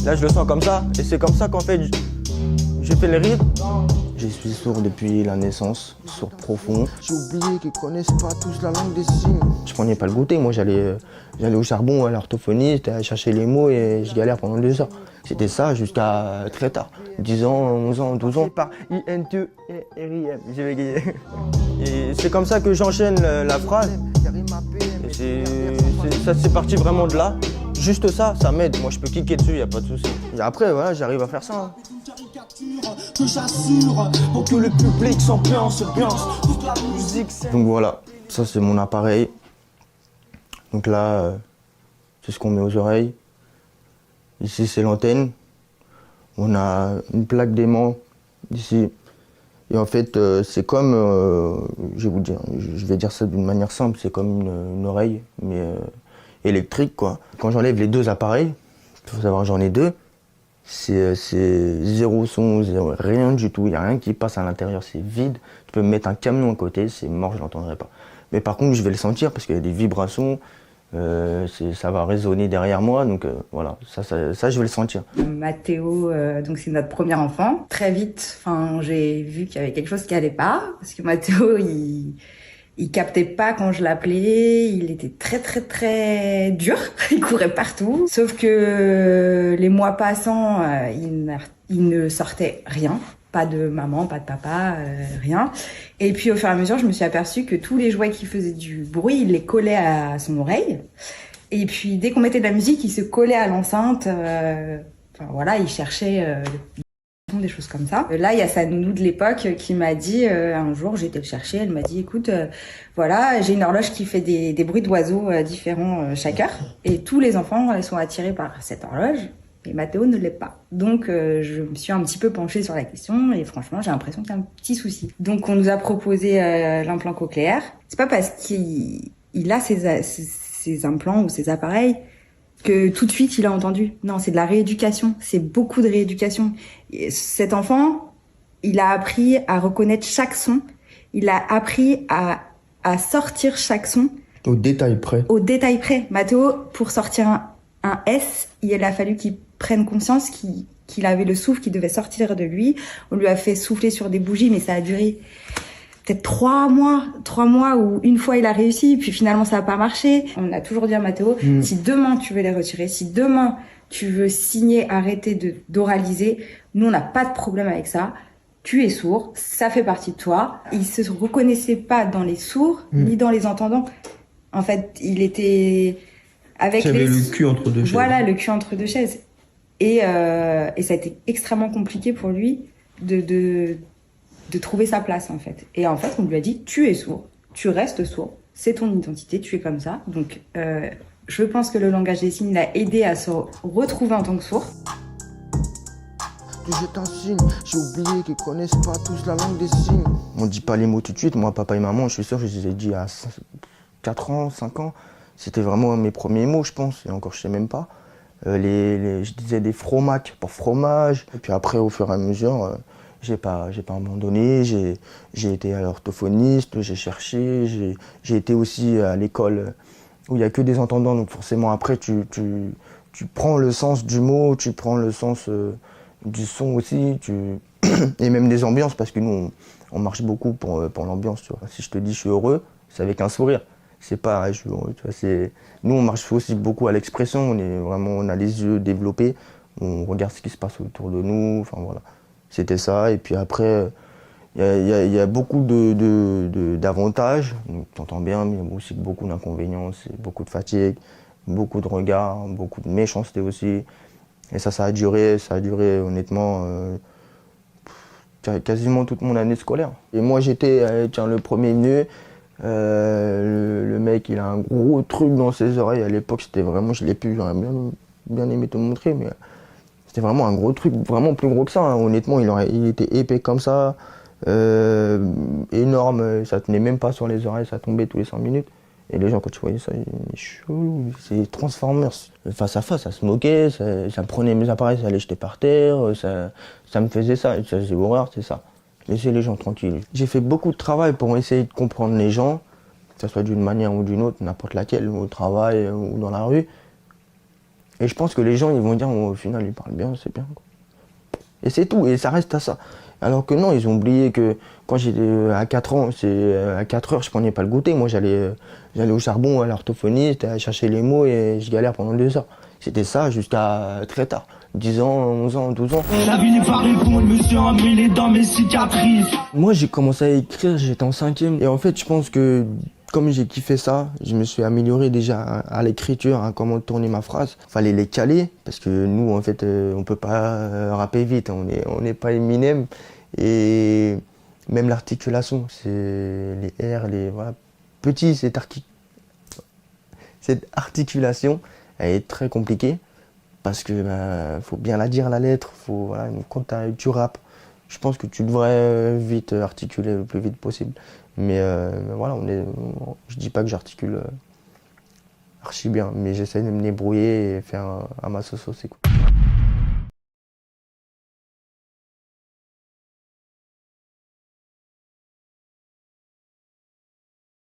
Là, je le sens comme ça, et c'est comme ça qu'en fait, je fais le rythme. Je suis sourd depuis la naissance, sourd profond. J'ai oublié qu'ils connaissent pas tous la langue des signes. Je prenais pas le goûter, moi j'allais au charbon, à l'orthophoniste, à chercher les mots et je galère pendant 2 heures. C'était ça jusqu'à très tard, 10 ans, 11 ans, 12 ans. Par I-N-T-E-R-I-M, j'ai bégayé. Et c'est comme ça que j'enchaîne la phrase. Et ça c'est parti vraiment de là. Juste ça, ça m'aide. Moi je peux cliquer dessus, y a pas de souci. Et après, voilà, j'arrive à faire ça. Hein. Que j'assure pour que le public s'ambiance, toute la musique. Donc voilà, ça c'est mon appareil. Donc là, c'est ce qu'on met aux oreilles. Ici c'est l'antenne. On a une plaque d'aimant ici. Et en fait, c'est comme, je vais vous dire, je vais dire ça d'une manière simple, c'est comme une oreille, mais électrique quoi. Quand j'enlève les 2 appareils, il faut savoir j'en ai 2. C'est zéro son, rien du tout, il n'y a rien qui passe à l'intérieur, c'est vide. Tu peux me mettre un camion à côté, c'est mort, je ne l'entendrai pas. Mais par contre, je vais le sentir parce qu'il y a des vibrations, ça va résonner derrière moi, donc voilà, ça, je vais le sentir. Mathéo, donc c'est notre premier enfant. Très vite, j'ai vu qu'il y avait quelque chose qui allait pas, parce que Mathéo, il captait pas quand je l'appelais, il était très très très dur, il courait partout. Sauf que les mois passant, il ne sortait rien, pas de maman, pas de papa, rien. Et puis au fur et à mesure, je me suis aperçue que tous les jouets qui faisaient du bruit, il les collait à son oreille. Et puis dès qu'on mettait de la musique, il se collait à l'enceinte. Il cherchait des choses comme ça. Là, il y a sa nounou de l'époque qui m'a dit, un jour, j'ai été le chercher, elle m'a dit, écoute, voilà, j'ai une horloge qui fait des bruits d'oiseaux différents chaque heure. Et tous les enfants sont attirés par cette horloge. Et Mathéo ne l'est pas. Donc, je me suis un petit peu penchée sur la question et franchement, j'ai l'impression qu'il y a un petit souci. Donc, on nous a proposé l'implant cochléaire. C'est pas parce qu'il a ses implants ou ses appareils que tout de suite il a entendu. Non, c'est de la rééducation. C'est beaucoup de rééducation. Et cet enfant, il a appris à reconnaître chaque son. Il a appris à sortir chaque son. Au détail près. Au détail près. Mathéo, pour sortir un S, il a fallu qu'il prenne conscience qu'il avait le souffle qui devait sortir de lui. On lui a fait souffler sur des bougies, mais ça a duré peut-être 3 mois où une fois il a réussi, puis finalement ça n'a pas marché. On a toujours dit à Mathéo, si demain tu veux les retirer, si demain tu veux signer, arrêter d'oraliser, nous on n'a pas de problème avec ça. Tu es sourd, ça fait partie de toi. Il se reconnaissait pas dans les sourds, ni dans les entendants. En fait, il était avec J'avais le cul entre 2 chaises. Voilà, le cul entre 2 chaises. Et ça a été extrêmement compliqué pour lui de trouver sa place, en fait. Et en fait, on lui a dit, tu es sourd, tu restes sourd, c'est ton identité, tu es comme ça. Donc, je pense que le langage des signes l'a aidé à se retrouver en tant que sourd. Je t'enseigne, j'ai oublié qu'ils connaissent pas tous la langue des signes. On dit pas les mots tout de suite, moi, papa et maman, je suis sûr, je les ai dit à 4 ans, 5 ans. C'était vraiment mes premiers mots, je pense, et encore, je sais même pas. Je disais des fromacs pour fromage. Et puis après, au fur et à mesure, j'ai pas abandonné, j'ai été à l'orthophoniste, j'ai cherché, j'ai été aussi à l'école où il n'y a que des entendants, donc forcément après tu prends le sens du mot, tu prends le sens du son aussi, et même des ambiances, parce que nous on marche beaucoup pour l'ambiance, tu vois. Si je te dis je suis heureux, c'est avec un sourire. C'est pas je suis heureux, tu vois, nous on marche aussi beaucoup à l'expression, on a les yeux développés, on regarde ce qui se passe autour de nous, enfin voilà. C'était ça, et puis après, il y a beaucoup d'avantages, tu entends bien, mais il y a aussi beaucoup d'inconvénients, c'est beaucoup de fatigue, beaucoup de regards, beaucoup de méchanceté aussi. Et ça a duré honnêtement quasiment toute mon année scolaire. Et moi j'étais le premier venu, le mec il a un gros truc dans ses oreilles, à l'époque c'était vraiment, je l'ai pu, j'aurais bien aimé te montrer, mais c'était vraiment un gros truc, vraiment plus gros que ça, hein. Honnêtement il était épais comme ça, énorme, ça tenait même pas sur les oreilles, ça tombait tous les 5 minutes. Et les gens, quand tu voyais ça, ils disaient chaud, c'est Transformers. Face à face, ça se moquait, ça prenait mes appareils, ça allait jeter par terre, ça me faisait ça. Et ça faisait horreur, c'est ça. Laissez les gens tranquilles. J'ai fait beaucoup de travail pour essayer de comprendre les gens, que ce soit d'une manière ou d'une autre, n'importe laquelle, au travail ou dans la rue. Et je pense que les gens, ils vont dire, oh, au final, il parle bien, c'est bien, quoi. Et c'est tout, et ça reste à ça. Alors que non, ils ont oublié que quand j'étais à 4 ans, à 4 heures, je prenais pas le goûter. Moi, j'allais au charbon, à l'orthophoniste, à chercher les mots et je galère pendant 2 heures. C'était ça jusqu'à très tard. 10 ans, 11 ans, 12 ans. La vie n'est pas répondre, monsieur emmêlé dans mes cicatrices. Moi, j'ai commencé à écrire, j'étais en 5e. Et en fait, je pense que comme j'ai kiffé ça, je me suis amélioré déjà à l'écriture, à comment tourner ma phrase. Fallait les caler, parce que nous, en fait, on peut pas rapper vite. On n'est pas Eminem. Et même l'articulation, c'est les R, voilà. Petit, cette articulation, elle est très compliquée. Parce que faut bien la dire, la lettre. Voilà, donc quand tu rappes, je pense que tu devrais vite articuler le plus vite possible. Mais voilà, je dis pas que j'articule archi bien, mais j'essaie de me débrouiller et faire à ma sauce aussi, quoi.